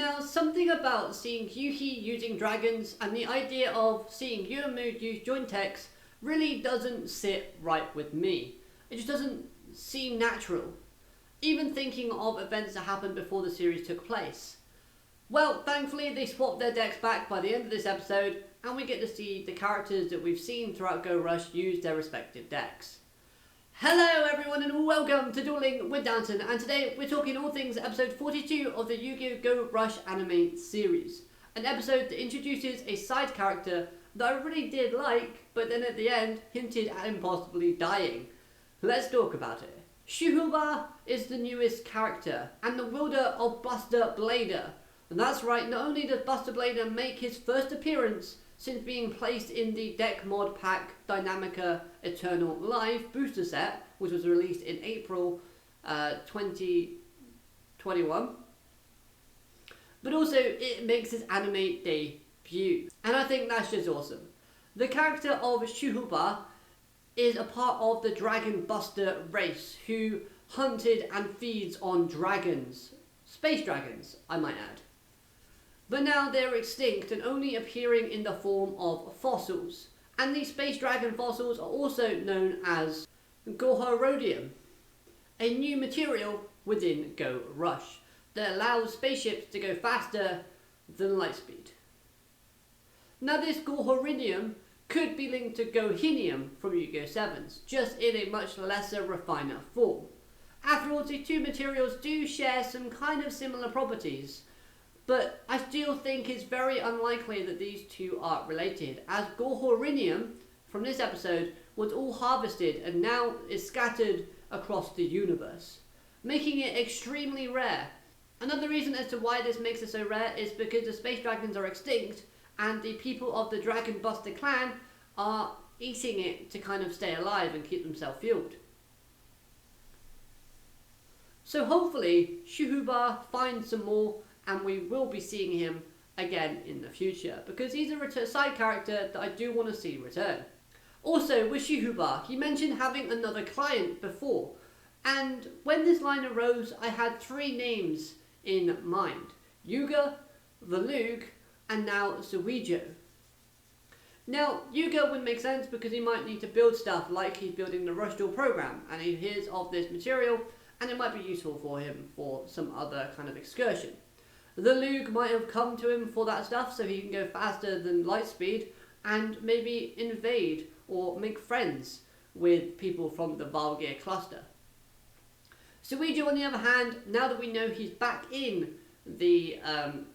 Now, something about seeing Yuhi using dragons and the idea of seeing Yomu use joint techs really doesn't sit right with me. It just doesn't seem natural, even thinking of events that happened before the series took place. Well, thankfully they swapped their decks back by the end of this episode, and we get to see the characters that we've seen throughout Go Rush use their respective decks. Hello everyone and welcome to Dueling with Downton, and today we're talking all things episode 42 of the Yugioh Go Rush anime series. An episode that introduces a side character that I really did like, but then at the end hinted at him possibly dying. Let's talk about it. Shuhuba is the newest character and the wielder of Buster Blader. And that's right, not only does Buster Blader make his first appearance since being placed in the deck mod pack Dynamica Eternal Live booster set, which was released in April 2021, but also it makes his anime debut. And I think that's just awesome. The character of Shuhuba is a part of the Dragon Buster race who hunted and feeds on dragons. Space dragons, I might add. But now they're extinct and only appearing in the form of fossils. And these space dragon fossils are also known as Gohorodium, a new material within Go Rush that allows spaceships to go faster than light speed. Now this Gohoridium could be linked to Gohinium from Yugioh 7's, just in a much lesser refiner form. After all, the two materials do share some kind of similar properties, but I still think it's very unlikely that these two are related, as Gohorinium from this episode was all harvested and now is scattered across the universe, making it extremely rare. Another reason as to why this makes it so rare is because the space dragons are extinct and the people of the Dragon Buster clan are eating it to kind of stay alive and keep themselves fueled. So hopefully Shuhuba finds some more and we will be seeing him again in the future, because he's a side character that I do want to see return. Also with Shuhuba, he mentioned having another client before, and when this line arose I had three names in mind: Yugioh, the Lug, and now Yugioh. Now Yugioh would make sense because he might need to build stuff like he's building the Rush Duel program and he hears of this material and it might be useful for him for some other kind of excursion. The Lug might have come to him for that stuff so he can go faster than light speed and maybe invade or make friends with people from the Valgeir cluster. Yugioh on the other hand, now that we know he's back in the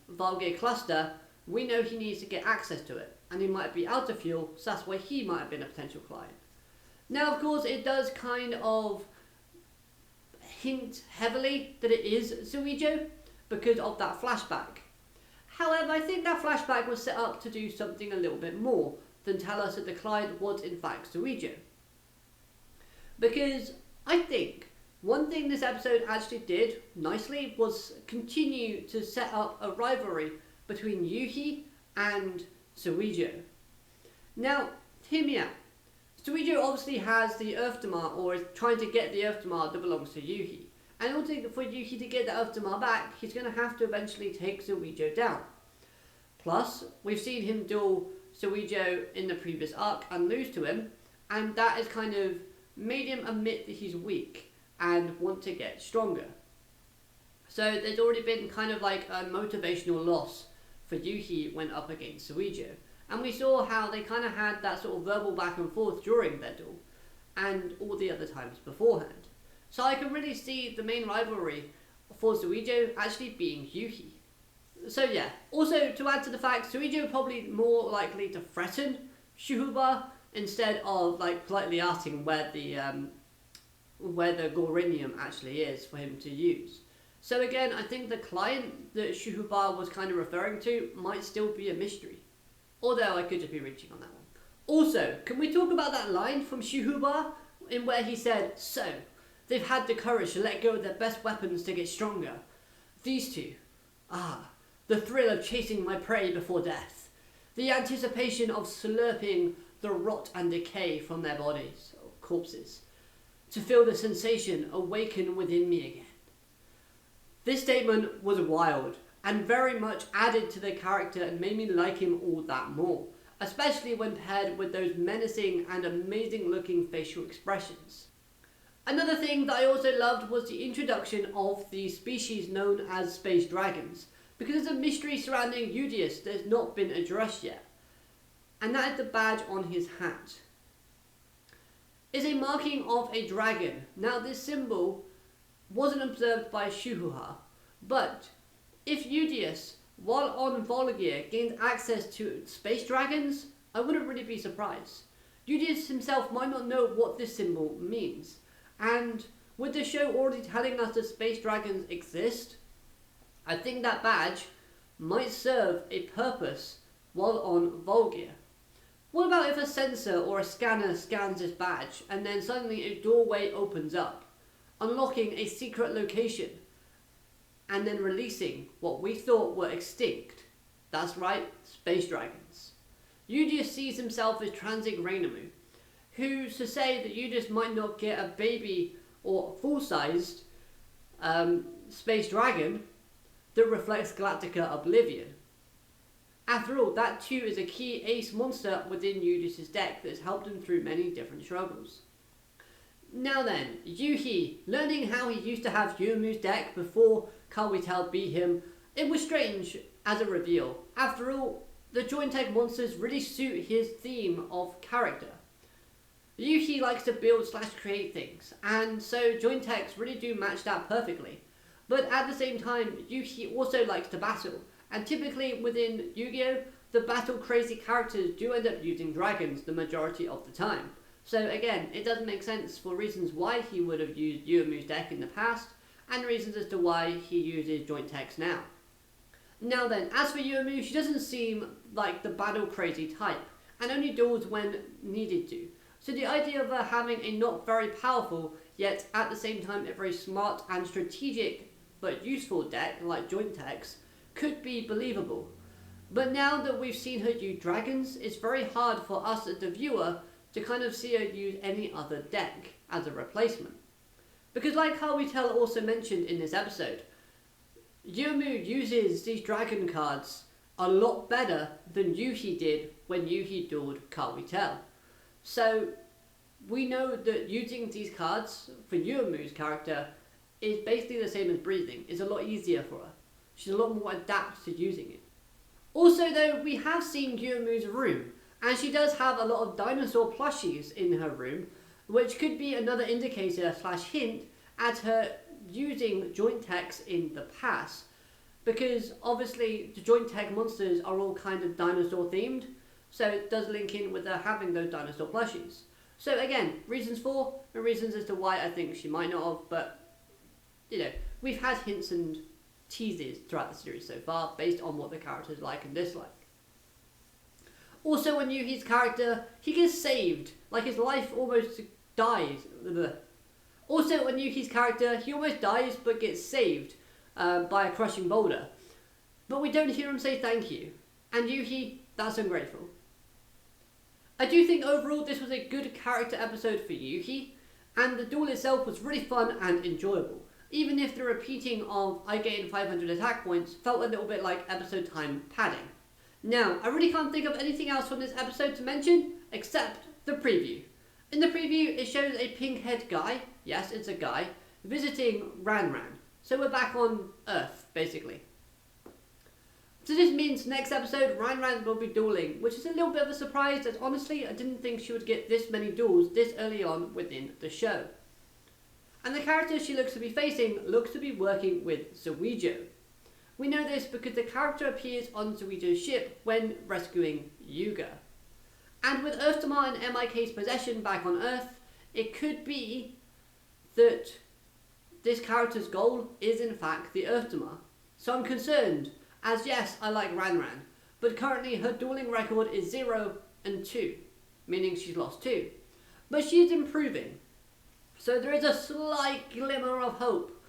Valgeir cluster, we know he needs to get access to it and he might be out of fuel, so that's why he might have been a potential client. Now of course it does kind of hint heavily that it is Yugioh, because of that flashback. However, I think that flashback was set up to do something a little bit more than tell us that the client was in fact Yugioh. Because I think one thing this episode actually did nicely was continue to set up a rivalry between Yuhi and Yugioh. Now, hear me out. Yugioh obviously has the Earth Damar, or is trying to get the Earth Damar that belongs to Yuhi. And in order for Yuhi to get that Earth Damar back, he's going to have to eventually take Yugioh down. Plus, we've seen him duel Yugioh in the previous arc and lose to him, and that has kind of made him admit that he's weak and want to get stronger. So there's already been kind of like a motivational loss for Yuhi when up against Yugioh. And we saw how they kind of had that sort of verbal back and forth during their duel, and all the other times beforehand. So I can really see the main rivalry for Yugioh actually being Yuhi. So yeah, also to add to the fact, Yugioh probably more likely to threaten Shuhuba instead of like politely asking where the Gorinium actually is for him to use. So again, I think the client that Shuhuba was kind of referring to might still be a mystery. Although I could just be reaching on that one. Also, can we talk about that line from Shuhuba in where he said, "So, they've had the courage to let go of their best weapons to get stronger. These two, the thrill of chasing my prey before death. The anticipation of slurping the rot and decay from their bodies, or corpses. To feel the sensation awaken within me again." This statement was wild, and very much added to the character and made me like him all that more, especially when paired with those menacing and amazing looking facial expressions. Another thing that I also loved was the introduction of the species known as space dragons, because there's a mystery surrounding Yugioh that has not been addressed yet, and that is the badge on his hat. It's a marking of a dragon. Now this symbol wasn't observed by Shuhuha, but if Yugioh, while on Volgear, gained access to space dragons, I wouldn't really be surprised. Yugioh himself might not know what this symbol means, and with the show already telling us that space dragons exist, I think that badge might serve a purpose while on Volgear. What about if a sensor or a scanner scans this badge and then suddenly a doorway opens up, unlocking a secret location and then releasing what we thought were extinct? That's right, space dragons. Yugioh sees himself as Transig Rainamu. Who's to say that Yugioh might not get a baby or full-sized space dragon that reflects Galactica Oblivion? After all, that too is a key ace monster within Yugioh's deck that has helped him through many different struggles. Now then, Yuhi, learning how he used to have Youmuu's deck before Kawitel beat him, it was strange as a reveal. After all, the joint tech monsters really suit his theme of character. Yuhi likes to build / create things, and so joint techs really do match that perfectly. But at the same time, Yuhi also likes to battle, and typically within Yu-Gi-Oh, the battle crazy characters do end up using dragons the majority of the time. So again, it doesn't make sense for reasons why he would have used Youmuu's deck in the past, and reasons as to why he uses joint techs now. Now then, as for Youmuu's, she doesn't seem like the battle crazy type, and only duels when needed to. So the idea of her having a not very powerful, yet at the same time a very smart and strategic but useful deck like joint techs could be believable. But now that we've seen her use dragons, it's very hard for us as the viewer to kind of see her use any other deck as a replacement. Because like how we tell also mentioned in this episode, Youmuu's uses these dragon cards a lot better than Yuhi did when Yuhi dueled Kawitel. So we know that using these cards for Youmuu's character is basically the same as breathing. It's a lot easier for her. She's a lot more adept to using it. Also though, we have seen Youmuu's room, and she does have a lot of dinosaur plushies in her room, which could be another indicator / hint at her using joint techs in the past. Because obviously the joint tech monsters are all kind of dinosaur themed, so it does link in with her having those dinosaur plushies. So again, reasons for and reasons as to why I think she might not have, but you know, we've had hints and teases throughout the series so far based on what the characters like and dislike. Also when Yuhi's character, he gets saved, like his life almost dies. Also when Yuhi's character, he almost dies but gets saved by a crushing boulder. But we don't hear him say thank you. And Yuhi, that's ungrateful. I do think overall this was a good character episode for Yuhi, and the duel itself was really fun and enjoyable. Even if the repeating of I gain 500 attack points felt a little bit like episode time padding. Now, I really can't think of anything else from this episode to mention, except the preview. In the preview, it shows a pink-haired guy, yes, it's a guy, visiting Ranran. So we're back on Earth, basically. So this means next episode, Ranran will be dueling, which is a little bit of a surprise, as honestly, I didn't think she would get this many duels this early on within the show. And the character she looks to be facing looks to be working with Yugioh. We know this because the character appears on Yugioh's ship when rescuing Yugioh. And with Earthstamar and MIK's possession back on Earth, it could be that this character's goal is in fact the Earthstamar. So I'm concerned, as yes, I like Ranran, but currently her dueling record is 0 and 2, meaning she's lost 2. But she's improving, so there is a slight glimmer of hope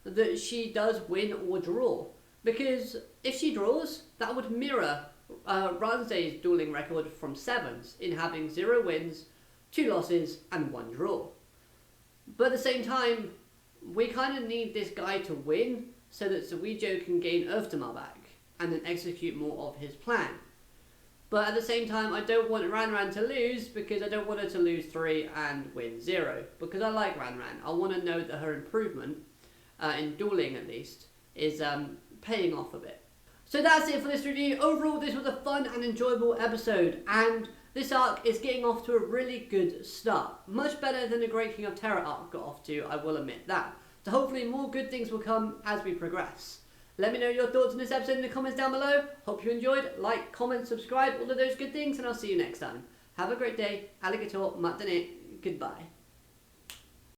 that she does win or draw. Because if she draws, that would mirror Ranzei's dueling record from 7s in having 0 wins, 2 losses and 1 draw. But at the same time, we kind of need this guy to win so that Yugioh can gain Earthdamar back and then execute more of his plan. But at the same time, I don't want Ranran to lose because I don't want her to lose 3 and win 0. Because I like Ranran. I want to know that her improvement, in dueling at least, is paying off a bit. So that's it for this review. Overall, this was a fun and enjoyable episode. And this arc is getting off to a really good start. Much better than the Great King of Terror arc got off to, I will admit that. So hopefully more good things will come as we progress. Let me know your thoughts on this episode in the comments down below. Hope you enjoyed. Like, comment, subscribe, all of those good things, and I'll see you next time. Have a great day. Alligator, matane. Goodbye.